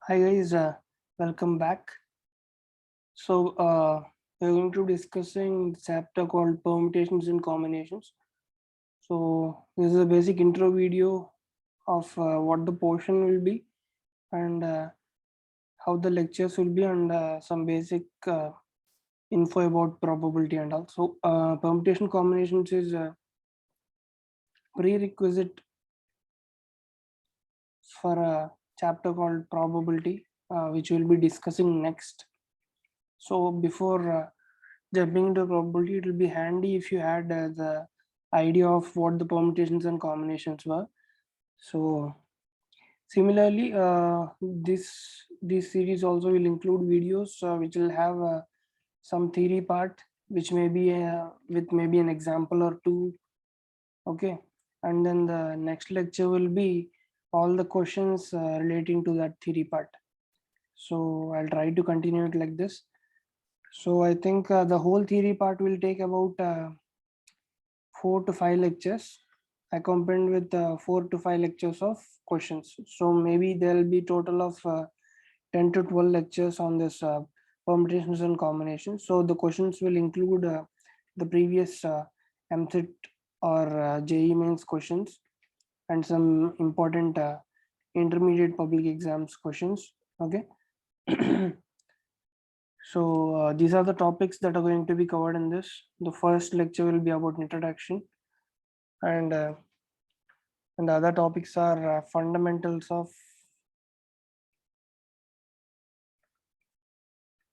Hi guys, welcome back. We're going to discussing the chapter called permutations and combinations. So this is a basic intro video of what the portion will be and how the lectures will be and some basic info about probability and also permutation combinations is a prerequisite for a chapter called probability, which we'll be discussing next. So before jumping into probability, it will be handy if you had the idea of what the permutations and combinations were. So similarly, this series also will include videos which will have some theory part, which may be with maybe an example or two. Okay, and then the next lecture will be all the questions relating to that theory part. So I'll try to continue it like this. So I think the whole theory part will take about 4 to 5 lectures, accompanied with 4 to 5 lectures of questions. So maybe there'll be total of 10 to 12 lectures on this permutations and combinations. So the questions will include the previous MCET or JEE mains questions and some important intermediate public exams questions. Okay. So these are the topics that are going to be covered in this. The first lecture will be about introduction, and the other topics are fundamentals of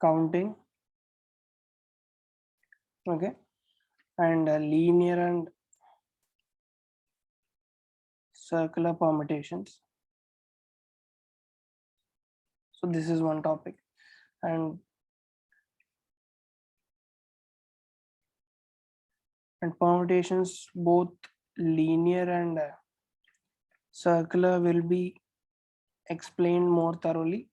counting. Okay, and linear and circular permutations. So this is one topic, and permutations, both linear and circular, will be explained more thoroughly.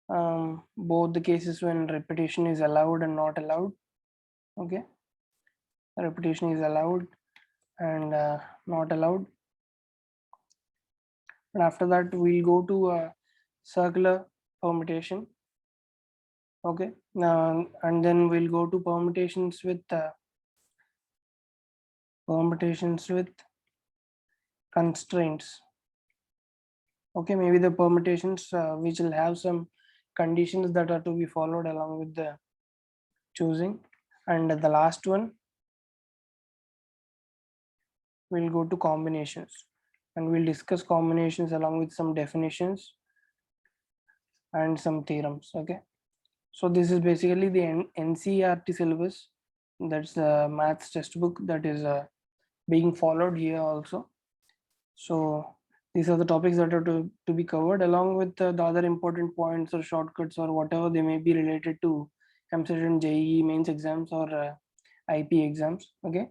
Both the cases when repetition is allowed and not allowed. Okay, repetition is allowed and not allowed. And after that, we'll go to circular permutation. Okay, and then we'll go to permutations with constraints. Okay, maybe the permutations which will have some conditions that are to be followed along with the choosing. And the last one, we'll go to combinations, and we'll discuss combinations along with some definitions and some theorems. Okay, so this is basically the NCERT syllabus. That's the maths textbook that is being followed here also. So these are the topics that are to be covered along with the other important points or shortcuts or whatever they may be related to MCET and JEE mains exams or IP exams. Okay,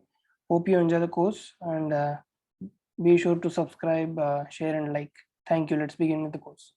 hope you enjoy the course, and be sure to subscribe, share and like. Thank you. Let's begin with the course.